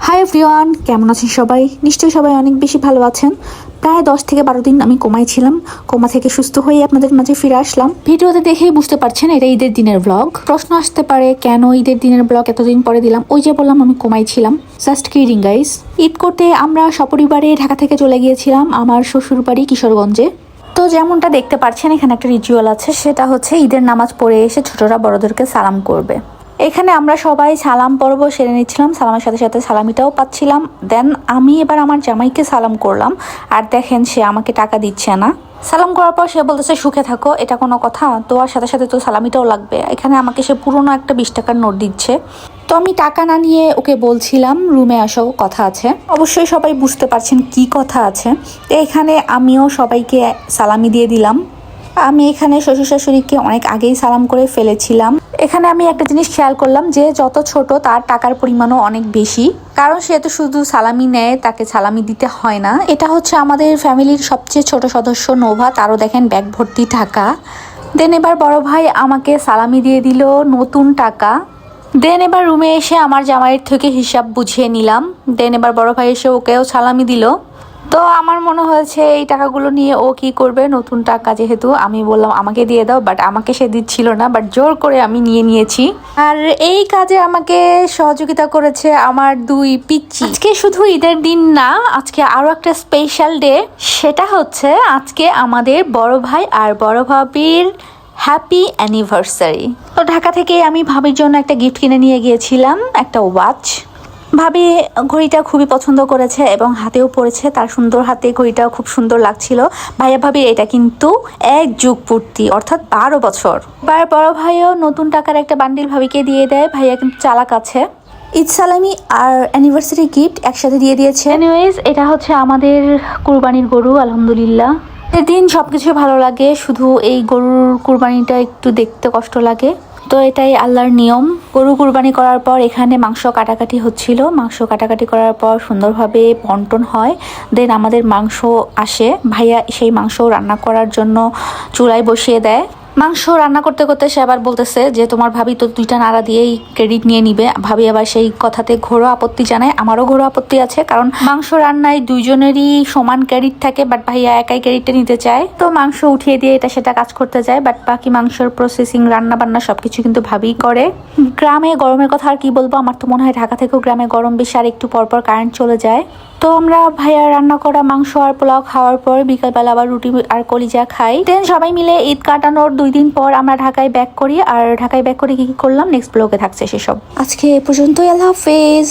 Hi everyone, কেমন আছেন সবাই? নিশ্চয়ই সবাই অনেক বেশি ভালো আছেন। প্রায় 10 থেকে 12 দিন আমি কোমায় ছিলাম। কোমা থেকে সুস্থ হয়ে আপনাদের মাঝে ফিরে আসলাম। ভিডিওতে দেখেই বুঝতে পারছেন এটা ঈদের দিনের ব্লগ। প্রশ্ন আসতে পারে কেন ঈদের দিনের ব্লগ এতদিন পরে দিলাম। ওই যে বললাম আমি কোমায় ছিলাম। Just kidding guys. ঈদ করতে আমরা সপরিবারে ঢাকা থেকে চলে গিয়েছিলাম আমার শ্বশুর বাড়ি কিশোরগঞ্জে। তো যেমনটা দেখতে পাচ্ছেন এখানে একটা রিচুয়াল আছে, সেটা হচ্ছে ঈদের নামাজ পড়ে এসে ছোটরা বড়দেরকে সালাম করবে। এখানে আমরা সবাই সালাম পর্ব সেরে নিচ্ছিলাম, সালামের সাথে সাথে সালামিটাও পাচ্ছিলাম। দেন আমি এবার আমার জামাইকে সালাম করলাম, আর দেখেন সে আমাকে টাকা দিচ্ছে না। সালাম করার পর সে বলতেছে সুখে থাকো, এটা কোনো কথা? তো আর সাথে সাথে তো সালামিটাও লাগবে। এখানে আমাকে সে পুরোনো একটা 20 টাকার নোট দিচ্ছে। তো আমি টাকা না নিয়ে ওকে বলছিলাম রুমে আসো, কথা আছে। অবশ্যই সবাই বুঝতে পারছেন কি কথা আছে। তো এখানে আমিও সবাইকে সালামি দিয়ে দিলাম। আমি এখানে শ্বশুর শাশুড়িকে অনেক আগেই সালাম করে ফেলেছিলাম। এখানে আমি একটা জিনিস খেয়াল করলাম যে যত ছোট তার টাকার পরিমাণও অনেক বেশি, কারণ সে তো শুধু সালামি নেয়, তাকে সালামি দিতে হয় না। এটা হচ্ছে আমাদের ফ্যামিলির সবচেয়ে ছোট সদস্য নোভা, তারও দেখেন ব্যাগ ভর্তি টাকা। দেন এবার বড় ভাই আমাকে সালামি দিয়ে দিল নতুন টাকা। দেন এবার রুমে এসে আমার জামাইয়ের থেকে হিসাব বুঝিয়ে নিলাম। দেন এবার বড় ভাই এসে ওকেও সালামি দিল। তো আমার মনে হয়েছে এই টাকাগুলো নিয়ে ও কি করবে, নতুন টাকা যেহেতু। আমি বললাম আমাকে দিয়ে দাও, বাট আমাকে সে দিচ্ছিল না, বাট জোর করে আমি নিয়ে নিয়েছি। আর এই কাজে আমাকে সহযোগিতা করেছে আমার দুই পিচ্চি। আজকে শুধু ঈদের দিন না, আজকে আরো একটা স্পেশাল ডে। সেটা হচ্ছে আজকে আমাদের বড় ভাই আর বড় ভাবির হ্যাপি অ্যানিভার্সারি। তো ঢাকা থেকে আমি ভাবির জন্য একটা গিফট কিনে নিয়ে গিয়েছিলাম, একটা ওয়াচ। ভাবি ঘড়িটা খুবই পছন্দ করেছে এবং হাতেও পড়েছে, তার সুন্দর হাতে ঘড়িটাও খুব সুন্দর লাগছিল। ভাইয়া ভাবির এটা কিন্তু 1 যুগ পূর্তি, অর্থাৎ 12 বছর। বড় ভাইও নতুন টাকার একটা বান্ডিল ভাবিকে দিয়ে দেয়। ভাইয়া কিন্তু চালাক আছে। ঈদ সালামি আর অ্যানিভার্সারি গিফট একসাথে দিয়ে দিয়েছে। এনিওয়েজ, এটা হচ্ছে আমাদের কুরবানির গরু। আলহামদুলিল্লাহ এদিন সবকিছু ভালো লাগে, শুধু এই গরুর কুরবানিটা একটু দেখতে কষ্ট লাগে। তো এটাই আল্লাহর নিয়ম। গরু কুরবানি করার পর এখানে মাংস কাটাকাটি হচ্ছিল। মাংস কাটাকাটি করার পর সুন্দরভাবে বন্টন হয়। দেন আমাদের মাংস আসে, ভাইয়া সেই মাংস রান্না করার জন্য চুলায় বসিয়ে দেয়। মাংস রান্না করতে করতে সে আবার বলতেছে যে তোমার ভাবি তো 2টা নাড়া দিয়েই ক্রেডিট নিয়ে নিবে। ভাবি আবার সেই কথাতে ঘোরো আপত্তি জানায়। আমারও ঘোরো আপত্তি আছে, কারণ মাংস রান্নায় দুইজনেরই সমান ক্রেডিট থাকে, বাট ভাইয়া একাই ক্রেডিটটা নিতে চায়। তো মাংস উঠিয়ে দিয়ে এটা সেটা কাজ করতে যায়, বাট বাকি মাংসের প্রসেসিং, রান্না বান্না সবকিছু কিন্তু ভাবিই করে। গ্রামে গরমের কথা আর কি বলবো, আমার তো মনে হয় ঢাকা থেকেও গ্রামে গরম বেশি, আর একটু পরপর কারেন্ট চলে যায়। তো আমরা ভাইয়া রান্না করা মাংস আর পোলাও খাওয়ার পর বিকালবেলা আবার রুটি আর কলিজা খাই। দেন সবাই মিলে ঈদ কাটানোর 2 দিন পর আমরা ঢাকায় ব্যাক করি। আর ঢাকায় ব্যাক করে কি কি করলাম নেক্সট ব্লগে থাকছে সেসব। আজকে এ পর্যন্তই, আল্লাহ হাফেজ।